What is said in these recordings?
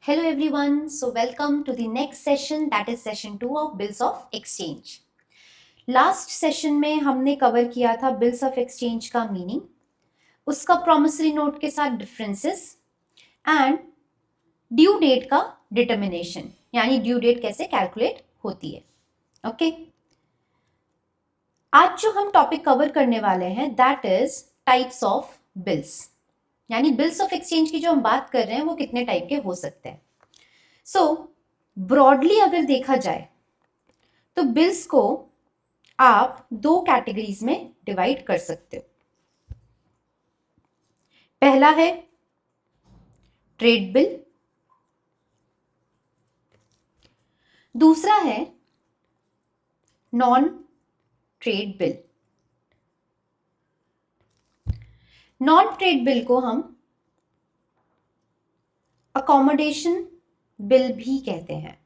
Hello everyone, so welcome to the next session, that is session 2 of Bills of Exchange. Last session में हमने cover किया था bills of exchange का meaning, उसका promissory note के साथ डिफरेंसेस एंड ड्यू डेट का determination, यानी ड्यू डेट कैसे कैलकुलेट होती है. ओके, आज जो हम टॉपिक कवर करने वाले हैं that is types of bills, यानी बिल्स ऑफ एक्सचेंज की जो हम बात कर रहे हैं वो कितने टाइप के हो सकते हैं. सो ब्रॉडली अगर देखा जाए तो बिल्स को आप दो कैटेगरीज में डिवाइड कर सकते हो. पहला है ट्रेड बिल, दूसरा है non trade bill. Non trade bill को हम अकोमोडेशन बिल भी कहते हैं.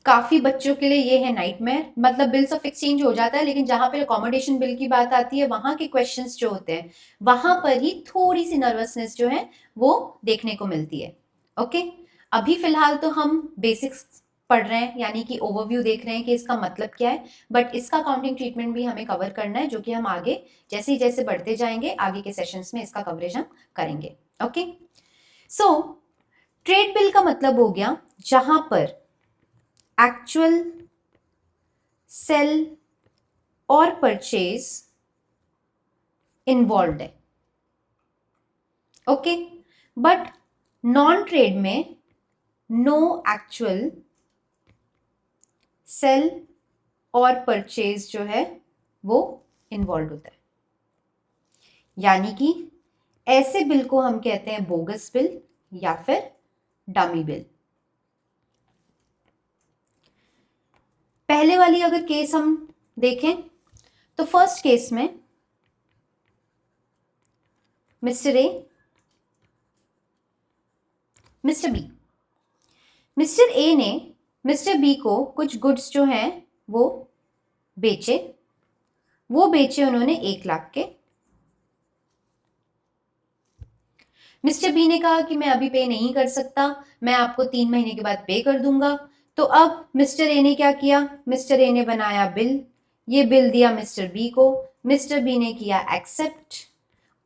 काफी बच्चों के लिए ये है नाइटमेयर, मतलब बिल्स ऑफ एक्सचेंज हो जाता है लेकिन जहां पर अकोमोडेशन बिल की बात आती है वहां के क्वेश्चंस जो होते हैं वहां पर ही थोड़ी सी नर्वसनेस जो है वो देखने को मिलती है. ओके, अभी फिलहाल तो हम बेसिक्स पढ़ रहे हैं, यानी कि ओवरव्यू देख रहे हैं कि इसका मतलब क्या है, बट इसका अकाउंटिंग ट्रीटमेंट भी हमें कवर करना है, जो कि हम आगे जैसे जैसे बढ़ते जाएंगे आगे के सेशंस में इसका कवरेज हम करेंगे. ओके, सो ट्रेड बिल का मतलब हो गया जहां पर एक्चुअल सेल और परचेज इन्वॉल्व है. ओके, बट नॉन ट्रेड में नो एक्चुअल सेल और परचेज जो है वो इन्वॉल्व होता है, यानी कि ऐसे बिल को हम कहते हैं बोगस बिल या फिर डमी बिल. पहले वाली अगर केस हम देखें तो फर्स्ट केस में mister A, mister B. Mister A ने मिस्टर बी को कुछ गुड्स जो हैं वो बेचे उन्होंने 1,00,000 के. मिस्टर बी ने कहा कि मैं अभी पे नहीं कर सकता, मैं आपको 3 महीने के बाद पे कर दूंगा. तो अब मिस्टर ए ने क्या किया, मिस्टर ए ने बनाया बिल, ये बिल दिया मिस्टर बी को, मिस्टर बी ने किया एक्सेप्ट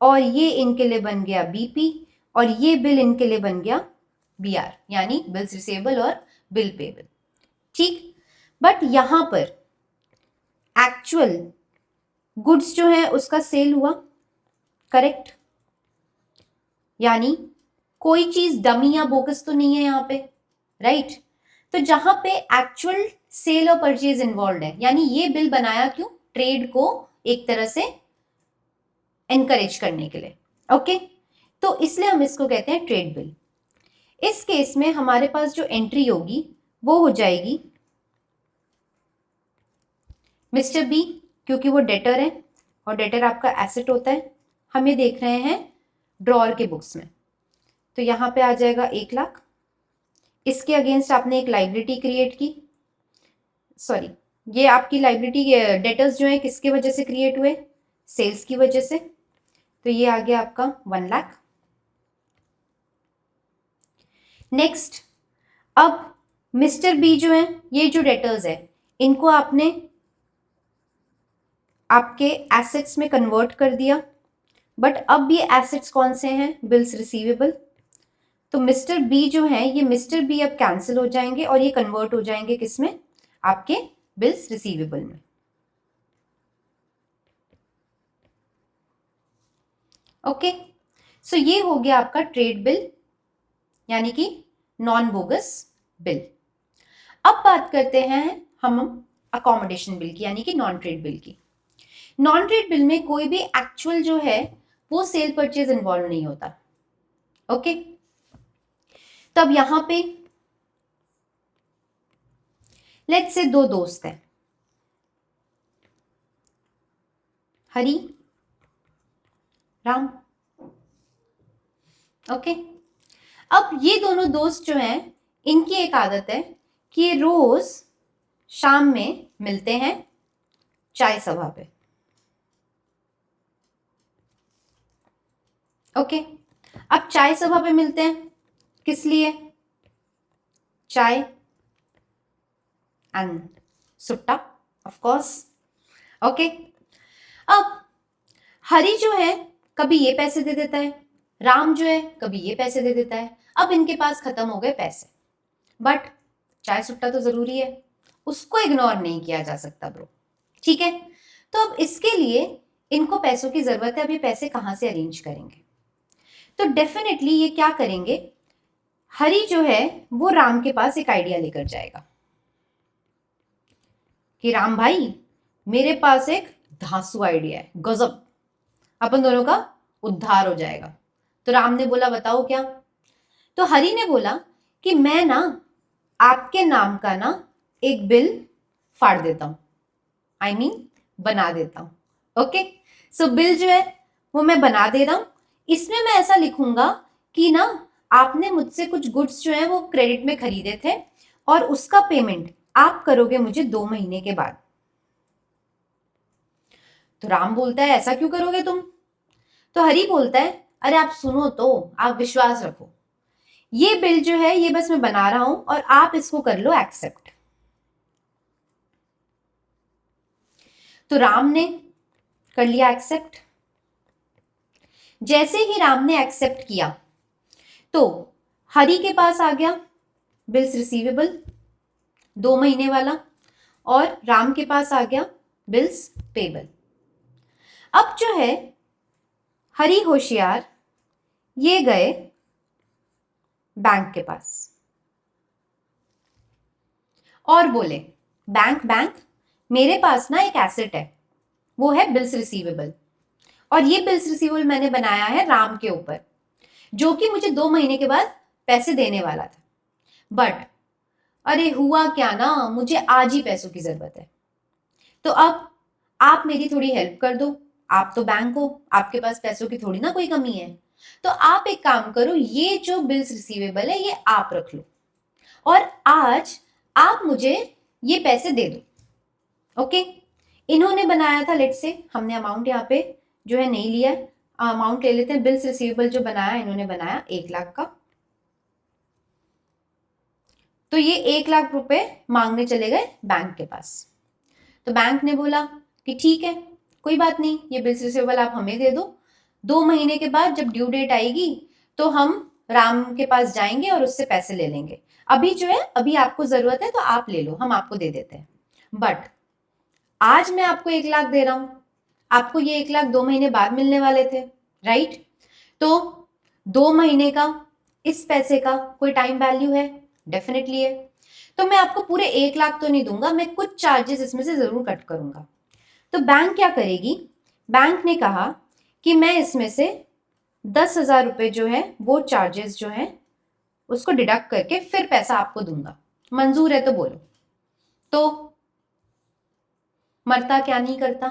और ये इनके लिए बन गया बीपी और ये बिल इनके लिए बन गया बीआर, यानी बिल्स रिसीवेबल और बिल पेबल. ठीक, बट यहां पर एक्चुअल गुड्स जो है उसका सेल हुआ, करेक्ट, यानी कोई चीज डमी या बोगस तो नहीं है यहां पे, राइट. तो जहां पे एक्चुअल सेल और परचेज इन्वॉल्व है, यानी ये बिल बनाया क्यों, ट्रेड को एक तरह से एनकरेज करने के लिए. ओके, तो इसलिए हम इसको कहते हैं ट्रेड बिल. इस केस में हमारे पास जो एंट्री होगी वो हो जाएगी मिस्टर बी, क्योंकि वो डेटर है और डेटर आपका एसेट होता है. हम ये देख रहे हैं ड्रॉअर के बुक्स में, तो यहां पे आ जाएगा 1,00,000. इसके अगेंस्ट आपने एक लाइबिलिटी क्रिएट की, सॉरी, ये आपकी लाइबिलिटी डेटर्स जो है किसकी वजह से क्रिएट हुए, सेल्स की वजह से, तो ये आ गया आपका 1,00,000. नेक्स्ट, अब मिस्टर बी जो है, ये जो डेटर्स है इनको आपने आपके एसेट्स में कन्वर्ट कर दिया, बट अब ये एसेट्स कौन से हैं, बिल्स रिसीवेबल. तो मिस्टर बी जो है, ये मिस्टर बी अब कैंसिल हो जाएंगे और ये कन्वर्ट हो जाएंगे किसमें, आपके बिल्स रिसीवेबल में. ओके, सो ये हो गया आपका ट्रेड बिल, यानी कि नॉन बोगस बिल. अब बात करते हैं हम अकोमोडेशन बिल की, यानी कि नॉन ट्रेड बिल की. नॉन ट्रेड बिल में कोई भी एक्चुअल जो है वो सेल परचेज इन्वॉल्व नहीं होता. ओके, तब यहां पे लेट्स से दो दोस्त हैं, हरी राम. ओके, अब ये दोनों दोस्त जो हैं इनकी एक आदत है कि ये रोज शाम में मिलते हैं चाय सभा पे. ओके, अब चाय सभा पे मिलते हैं, किस लिए? चाय and Sutta, of course. Okay, अब हरि जो है कभी ये पैसे दे देता है, राम जो है कभी ये पैसे दे देता है। अब इनके पास खत्म हो गए पैसे, बट चाय सुट्टा तो जरूरी है, उसको इग्नोर नहीं किया जा सकता ब्रो। ठीक है, तो अब इसके लिए इनको पैसों की जरूरत है। अब ये पैसे कहां से अरेंज करेंगे? तो डेफिनेटली ये क्या करेंगे, हरि जो है वो राम के पास एक आइडिया लेकर जाएगा कि राम भाई मेरे पास एक धांसू आइडिया है, गजब, अपन दोनों का उद्धार हो जाएगा। तो राम ने बोला बताओ क्या? तो हरि ने बोला कि मैं ना आपके नाम का ना एक बिल फाड़ देता हूं, आई मीन बना देता हूं। ओके, सो बिल जो है वो मैं बना दे रहा हूं। इसमें मैं ऐसा लिखूंगा कि ना आपने मुझसे कुछ गुड्स जो है वो क्रेडिट में खरीदे थे और उसका पेमेंट आप करोगे मुझे 2 महीने के बाद। तो राम बोलता है ऐसा क्यों करोगे तुम? तो हरि बोलता है अरे आप सुनो तो, आप विश्वास रखो, ये बिल जो है ये बस मैं बना रहा हूं और आप इसको कर लो एक्सेप्ट। तो राम ने कर लिया एक्सेप्ट। जैसे ही राम ने एक्सेप्ट किया तो हरि के पास आ गया बिल्स रिसीवेबल 2 महीने वाला, और राम के पास आ गया बिल्स पेबल। अब जो है हरि होशियार ये गए बैंक के पास और बोले बैंक बैंक मेरे पास ना एक एसेट है, वो है बिल्स रिसीवेबल, और ये बिल्स रिसीवेबल मैंने बनाया है राम के ऊपर, जो कि मुझे 2 महीने के बाद पैसे देने वाला था। बट अरे हुआ क्या ना, मुझे आज ही पैसों की जरूरत है। तो अब आप मेरी थोड़ी हेल्प कर दो, आप तो बैंक हो, आपके पास पैसों की थोड़ी ना कोई कमी है। तो आप एक काम करो, ये जो बिल्स रिसीवेबल है ये आप रख लो और आज आप मुझे ये पैसे दे दो। ओके, इन्होंने बनाया था, लेट से हमने अमाउंट यहाँ पे जो है नहीं लिया है, अमाउंट ले लेते हैं। बिल्स रिसीवेबल जो बनाया इन्होंने बनाया 1 लाख का, तो ये 1 लाख रुपए मांगने चले गए बैंक के पास। तो बैंक ने बोला कि ठीक है कोई बात नहीं, ये बिल्स रिसीवेबल आप हमें दे दो, 2 महीने के बाद जब ड्यू डेट आएगी तो हम राम के पास जाएंगे और उससे पैसे ले लेंगे। अभी जो है अभी आपको जरूरत है तो आप ले लो, हम आपको दे देते हैं। बट आज मैं आपको 1 लाख दे रहा हूं, आपको ये 1 लाख 2 महीने बाद मिलने वाले थे, राइट? तो 2 महीने का इस पैसे का कोई टाइम वैल्यू है? डेफिनेटली है। तो मैं आपको पूरे 1 लाख तो नहीं दूंगा, मैं कुछ चार्जेस इसमें से जरूर कट करूंगा। तो बैंक क्या करेगी, बैंक ने कहा कि मैं इसमें से 10,000 रुपए जो है वो चार्जेस जो है उसको डिडक्ट करके फिर पैसा आपको दूंगा, मंजूर है तो बोलो। तो मरता क्या नहीं करता।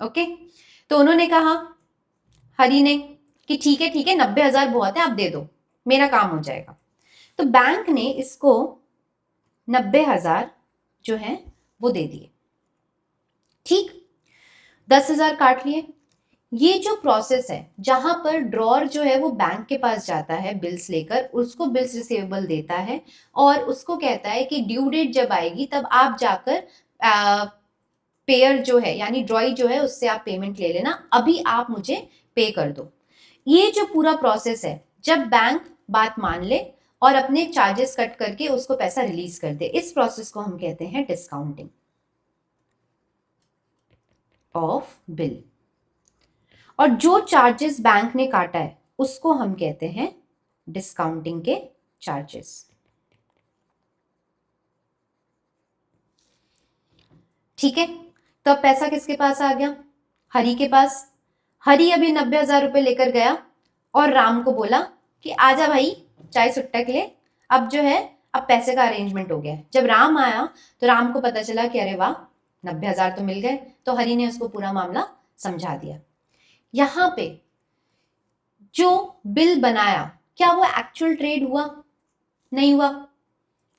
ओके, तो उन्होंने कहा हरि ने कि ठीक है 90,000 बहुत है, आप दे दो, मेरा काम हो जाएगा। तो बैंक ने इसको 90,000 जो है वो दे दिए। ठीक, 10,000 काट लिए। ये जो प्रोसेस है जहां पर ड्रॉर जो है वो बैंक के पास जाता है बिल्स लेकर, उसको बिल्स रिसीवेबल देता है और उसको कहता है कि ड्यू डेट जब आएगी तब आप जाकर पेयर जो है यानी ड्रॉई जो है उससे आप पेमेंट ले लेना, अभी आप मुझे पे कर दो। ये जो पूरा प्रोसेस है, जब बैंक बात मान ले और अपने चार्जेस कट करके उसको पैसा रिलीज कर दे, इस प्रोसेस को हम कहते हैं डिस्काउंटिंग ऑफ बिल। और जो चार्जेस बैंक ने काटा है उसको हम कहते हैं डिस्काउंटिंग के चार्जेस। ठीक है, तो अब पैसा किसके पास आ गया? हरि के पास। हरि अभी 90,000 रुपए लेकर गया और राम को बोला कि आजा भाई चाय सुट्टा के लिए, अब जो है अब पैसे का अरेंजमेंट हो गया है। जब राम आया तो राम को पता चला कि अरे वाह 90,000 तो मिल गए, तो हरि ने उसको पूरा मामला समझा दिया। यहां पे जो बिल बनाया क्या वो एक्चुअल ट्रेड हुआ? नहीं हुआ,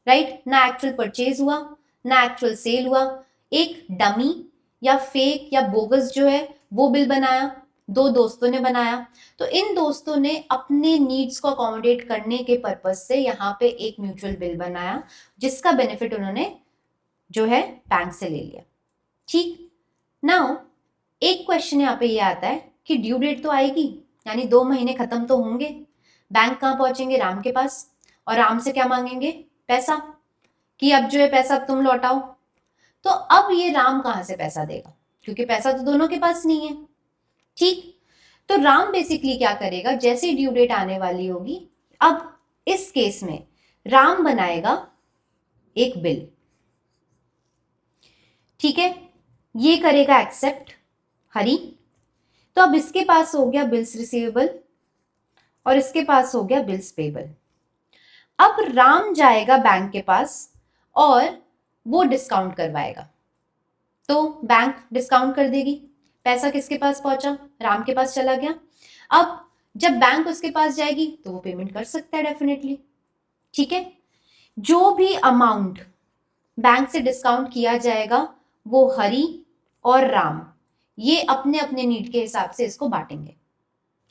राइट? ना एक्चुअल परचेज हुआ, ना एक्चुअल सेल हुआ। एक डमी या फेक या बोगस जो है वो बिल बनाया दो दोस्तों ने बनाया। तो इन दोस्तों ने अपने नीड्स को अकोमोडेट करने के पर्पज से यहाँ पे एक म्यूचुअल बिल बनाया, जिसका बेनिफिट उन्होंने जो है बैंक से ले लिया। ठीक। नाउ एक क्वेश्चन यहाँ पे ये आता है कि ड्यू डेट तो आएगी, यानी 2 महीने खत्म तो होंगे, बैंक कहाँ पहुंचेंगे? राम के पास, और राम से क्या मांगेंगे? पैसा, कि अब जो है पैसा अब तुम लौटाओ। तो अब ये राम कहां से पैसा देगा, क्योंकि पैसा तो दोनों के पास नहीं है। ठीक। तो राम बेसिकली क्या करेगा, जैसे ही ड्यू डेट आने वाली होगी, अब इस केस में राम बनाएगा एक बिल। ठीक है, ये करेगा एक्सेप्ट हरी। तो अब इसके पास हो गया बिल्स रिसीवेबल और इसके पास हो गया बिल्स पेबल। अब राम जाएगा बैंक के पास और वो डिस्काउंट करवाएगा, तो बैंक डिस्काउंट कर देगी। पैसा किसके पास पहुंचा? राम के पास चला गया। अब जब बैंक उसके पास जाएगी तो वो पेमेंट कर सकता है डेफिनेटली। ठीक है, जो भी अमाउंट बैंक से डिस्काउंट किया जाएगा वो हरी और राम ये अपने अपने नीड के हिसाब से इसको बांटेंगे।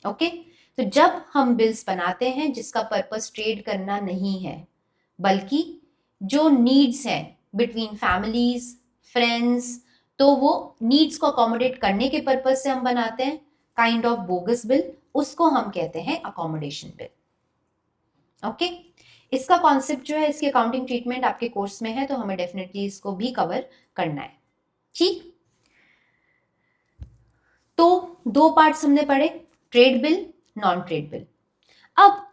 ओके, तो जब हम बिल्स बनाते हैं जिसका पर्पस ट्रेड करना नहीं है, बल्कि जो नीड्स हैं बिटवीन फैमिलीज, फ्रेंड्स, तो वो नीड्स को अकोमोडेट करने के पर्पज से हम बनाते हैं काइंड ऑफ बोगस बिल, उसको हम कहते हैं अकोमोडेशन बिल। ओके, इसका कॉन्सेप्ट जो है, इसकी अकाउंटिंग ट्रीटमेंट आपके कोर्स में है, तो हमें डेफिनेटली इसको भी कवर करना है। ठीक, तो 2 पार्ट्स हमने पढ़े, trade bill, non trade bill. अब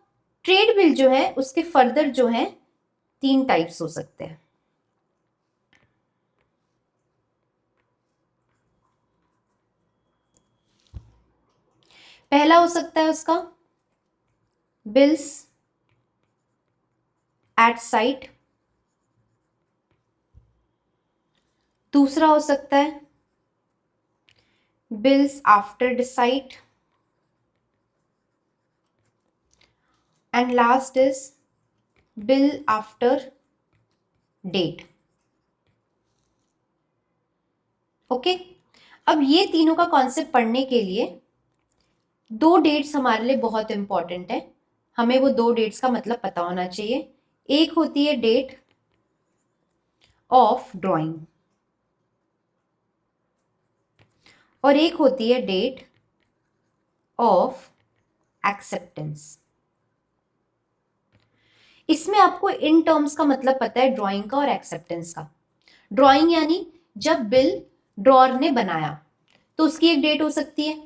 ट्रेड बिल जो है उसके फर्दर जो है 3 टाइप्स हो सकते हैं। पहला हो सकता है उसका बिल्स एट साइट, दूसरा हो सकता है bills after sight, and last is bill after date. Okay, अब ये तीनों का कॉन्सेप्ट पढ़ने के लिए 2 डेट्स हमारे लिए बहुत इंपॉर्टेंट है, हमें वो 2 डेट्स का मतलब पता होना चाहिए। एक होती है डेट ऑफ ड्राइंग और एक होती है डेट ऑफ एक्सेप्टेंस। इसमें आपको इन टर्म्स का मतलब पता है, ड्राइंग का और एक्सेप्टेंस का। ड्राइंग यानी जब बिल ड्रॉअर ने बनाया तो उसकी एक डेट हो सकती है।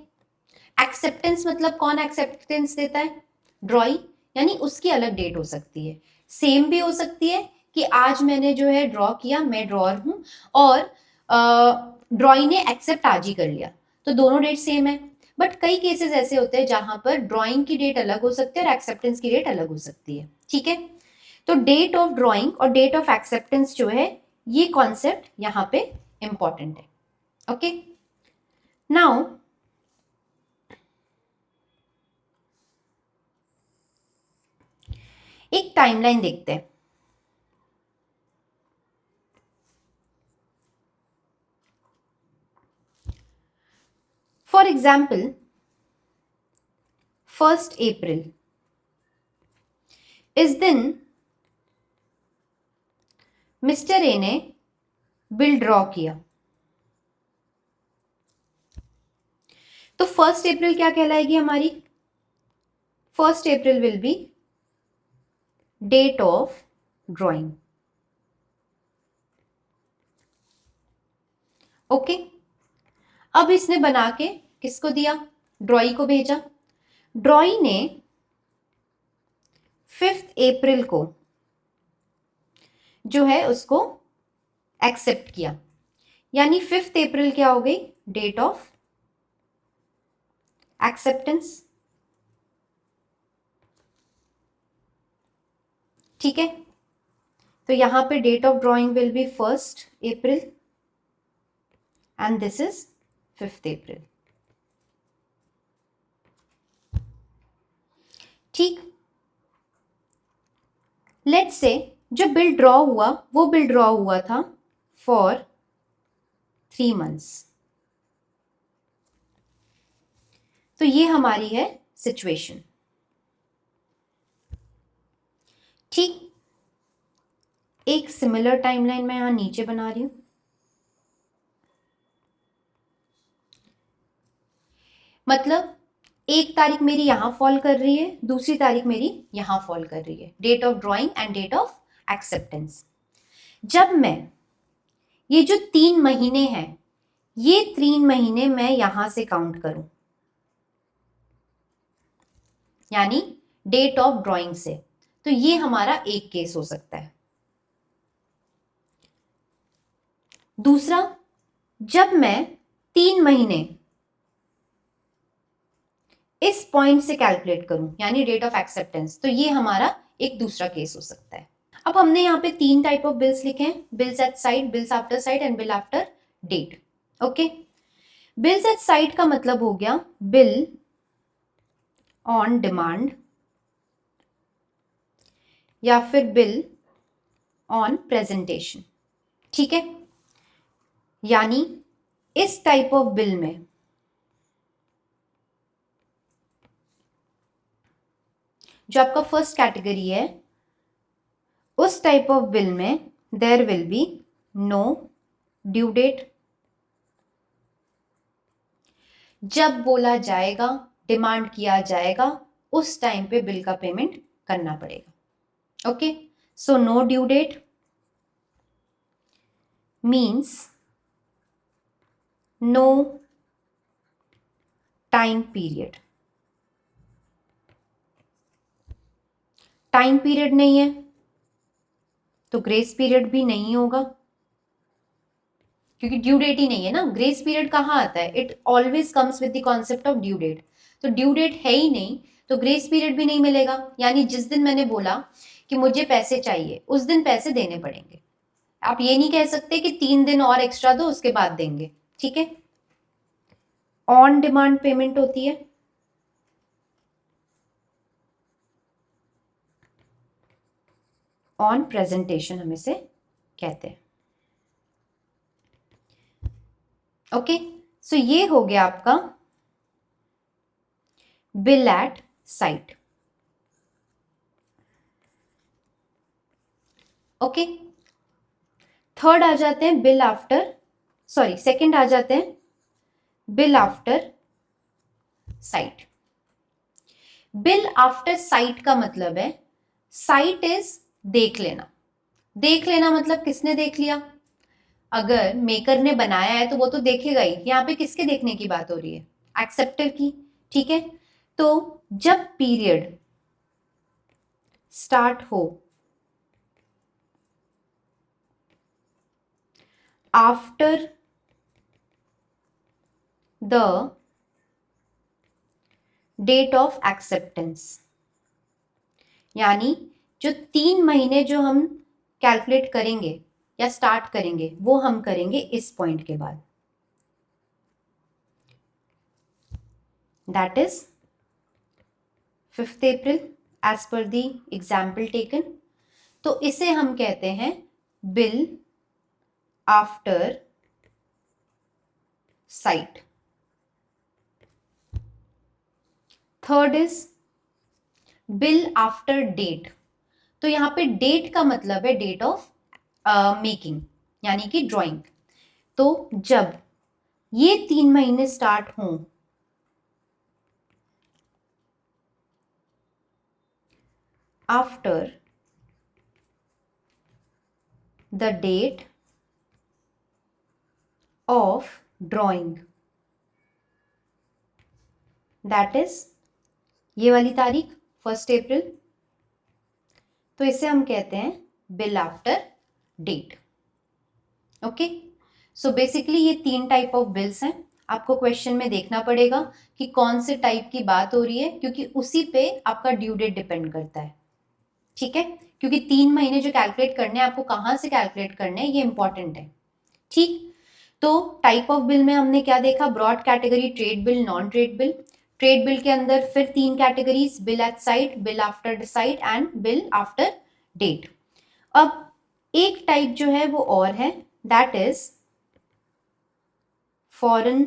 एक्सेप्टेंस मतलब कौन एक्सेप्टेंस देता है? ड्रॉई, यानी उसकी अलग डेट हो सकती है। सेम भी हो सकती है कि आज मैंने जो है ड्रॉ किया, मैं ड्रॉअर हूं, और ड्रॉई ने एक्सेप्ट आज ही कर लिया, तो दोनों डेट सेम है। बट कई केसेस ऐसे होते हैं जहां पर ड्रॉइंग की डेट अलग हो सकती है और एक्सेप्टेंस की डेट अलग हो सकती है। ठीक है, तो डेट ऑफ ड्रॉइंग और डेट ऑफ एक्सेप्टेंस जो है, ये कॉन्सेप्ट यहां पे इंपॉर्टेंट है। ओके, नाउ एक टाइमलाइन देखते हैं। फॉर एग्जाम्पल 1 अप्रैल, इस दिन मिस्टर ए ने बिल ड्रॉ किया, तो 1 अप्रैल क्या कहलाएगी हमारी? 1 April will be date of drawing. Okay, अब इसने बना के किसको दिया? ड्रॉई को भेजा। ड्रॉई ने 5 अप्रैल को जो है उसको एक्सेप्ट किया, यानी 5 अप्रैल क्या हो गई? Date of acceptance. ठीक है, तो यहां पे date of drawing will be 1 April and this is 5 April. ठीक, लेट्स से जो बिल ड्रॉ हुआ वो बिल ड्रॉ हुआ था फॉर 3 months। तो ये हमारी है सिचुएशन। ठीक, एक सिमिलर टाइमलाइन मैं यहां नीचे बना रही हूं। मतलब एक तारीख मेरी यहां फॉल कर रही है, दूसरी तारीख मेरी यहां फॉल कर रही है, date of drawing and date of acceptance. जब मैं ये जो 3 महीने हैं, ये 3 महीने मैं यहां से काउंट करूं, यानी डेट ऑफ ड्रॉइंग से, तो ये हमारा एक केस हो सकता है। दूसरा, जब मैं 3 महीने इस पॉइंट से कैलकुलेट करूं, यानी डेट ऑफ एक्सेप्टेंस, तो ये हमारा एक दूसरा केस हो सकता है। अब हमने यहाँ पे 3 टाइप ऑफ बिल्स लिखे हैं, bills at sight, bills after sight and bill after date. Okay, bills at sight का मतलब हो गया बिल ऑन डिमांड या फिर बिल ऑन प्रेजेंटेशन। ठीक है, यानी इस टाइप ऑफ बिल में जो आपका फर्स्ट कैटेगरी है, उस टाइप ऑफ बिल में there will be no due date. जब बोला जाएगा, डिमांड किया जाएगा, उस टाइम पे बिल का पेमेंट करना पड़ेगा। Okay, so no due date means no time period. Time period नहीं है तो ग्रेस पीरियड भी नहीं होगा, क्योंकि ड्यू डेट ही नहीं है ना। ग्रेस पीरियड कहाँ आता है? It always comes with the concept of due date. तो ड्यू डेट है ही नहीं तो ग्रेस पीरियड भी नहीं मिलेगा, यानी जिस दिन मैंने बोला कि मुझे पैसे चाहिए, उस दिन पैसे देने पड़ेंगे। आप ये नहीं कह सकते कि 3 दिन और एक्स्ट्रा दो उसके बाद देंगे। ठीक है, ऑन डिमांड पेमेंट होती है। ऑन प्रेजेंटेशन हम इसे कहते हैं। ओके, सो ये हो गया आपका bill at sight. Okay, third आ जाते हैं बिल आफ्टर, सॉरी सेकंड आ जाते हैं bill after sight. Bill after sight का मतलब है, साइट इज देख लेना। देख लेना मतलब किसने देख लिया? अगर मेकर ने बनाया है तो वो तो देखेगा ही। यहाँ पे किसके देखने की बात हो रही है? एक्सेप्टर की। ठीक है, तो जब पीरियड स्टार्ट हो after the date of acceptance, यानी जो 3 महीने जो हम कैलकुलेट करेंगे या स्टार्ट करेंगे, वो हम करेंगे इस पॉइंट के बाद, that is 5th April as per the example taken. तो इसे हम कहते हैं bill after sight. Third is bill after date. तो यहां पे डेट का मतलब है डेट ऑफ मेकिंग, यानी कि ड्राइंग। तो जब ये 3 महीने स्टार्ट हों after the date of drawing, that is ये वाली तारीख 1st अप्रैल, तो इसे हम कहते हैं bill after date. Okay, so basically ये 3 टाइप ऑफ बिल्स हैं। आपको क्वेश्चन में देखना पड़ेगा कि कौन से टाइप की बात हो रही है, क्योंकि उसी पे आपका ड्यू डेट डिपेंड करता है। ठीक है, क्योंकि 3 महीने जो कैलकुलेट करने हैं, आपको कहां से कैलकुलेट करने हैं, ये इंपॉर्टेंट है। ठीक, तो टाइप ऑफ बिल में हमने क्या देखा? Broad category trade bill, non trade bill. Trade bill के अंदर फिर 3 categories, bill at sight, bill after sight and bill after date. अब एक टाइप जो है वो और है, that is foreign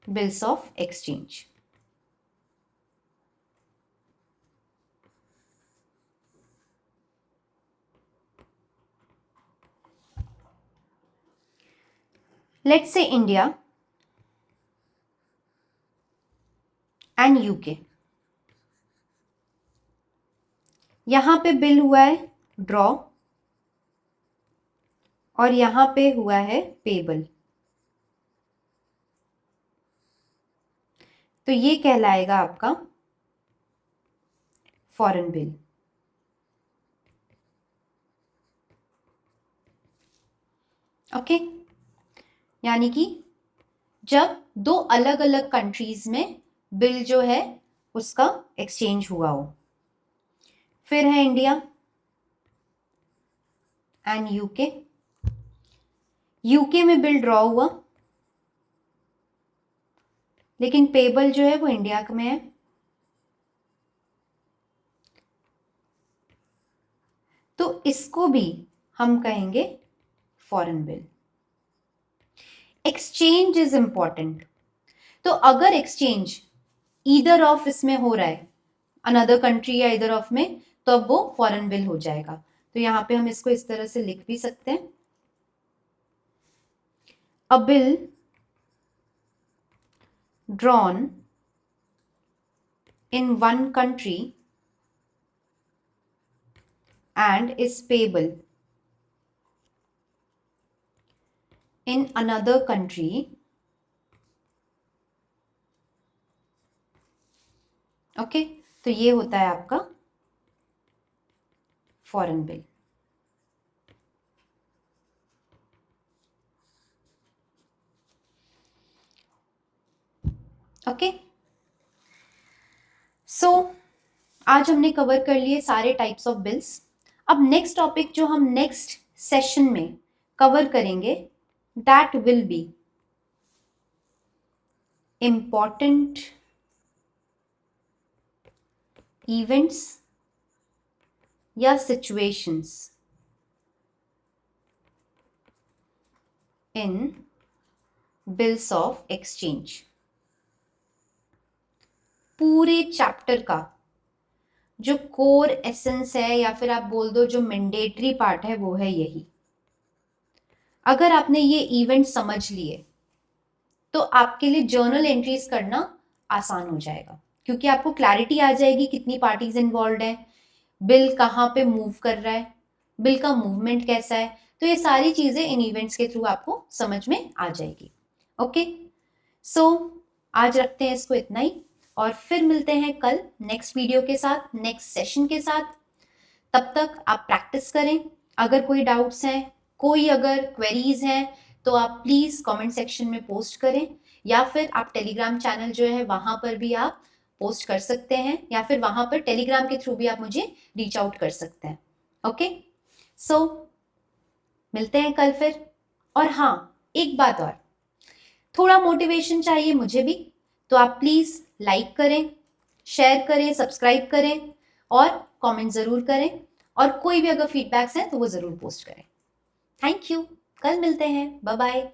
bills of exchange. Let's say India and UK. यहां पे बिल हुआ है ड्रॉ और यहां पे हुआ है पेबल, तो ये कहलाएगा आपका फॉरेन बिल। ओके, यानी कि जब दो अलग अलग कंट्रीज में बिल जो है उसका एक्सचेंज हुआ हो। फिर है इंडिया एंड यूके। यूके में बिल ड्रॉ हुआ लेकिन पेबल जो है वो इंडिया में है, तो इसको भी हम कहेंगे foreign bill. Exchange is important, तो अगर एक्सचेंज ईदर ऑफ इसमें हो रहा है, अनदर कंट्री या ईदर ऑफ में, तो अब वो फॉरेन बिल हो जाएगा। तो यहां पे हम इसको इस तरह से लिख भी सकते हैं, अ bill drawn in one country and is payable in another country okay, तो ये होता है आपका फॉरेन बिल। ओके, सो आज हमने कवर कर लिए सारे टाइप्स ऑफ बिल्स। अब नेक्स्ट टॉपिक जो हम नेक्स्ट सेशन में कवर करेंगे that will be important events या situations in bills of exchange. पूरे चैप्टर का जो कोर एसेंस है या फिर आप बोल दो जो मैंडेटरी पार्ट है वो है यही। अगर आपने ये इवेंट समझ लिए तो आपके लिए जर्नल एंट्रीज करना आसान हो जाएगा, क्योंकि आपको क्लैरिटी आ जाएगी कितनी पार्टीज इन्वॉल्व है, बिल कहाँ पे मूव कर रहा है, बिल का मूवमेंट कैसा है, तो ये सारी चीजें इन इवेंट्स के थ्रू आपको समझ में आ जाएगी। ओके, सो आज रखते हैं इसको इतना ही और फिर मिलते हैं कल नेक्स्ट वीडियो के साथ, नेक्स्ट सेशन के साथ। तब तक आप प्रैक्टिस करें। अगर कोई डाउट्स हैं, कोई अगर क्वेरीज हैं, तो आप प्लीज कमेंट सेक्शन में पोस्ट करें, या फिर आप टेलीग्राम चैनल जो है वहां पर भी आप पोस्ट कर सकते हैं, या फिर वहां पर टेलीग्राम के थ्रू भी आप मुझे रीच आउट कर सकते हैं। ओके, सो मिलते हैं कल फिर। और हाँ, एक बात और, थोड़ा मोटिवेशन चाहिए मुझे भी, तो आप प्लीज लाइक करें, शेयर करें, सब्सक्राइब करें और कमेंट जरूर करें, और कोई भी अगर फीडबैक्स हैं तो वो जरूर पोस्ट करें। थैंक यू, कल मिलते हैं, बाय बाय।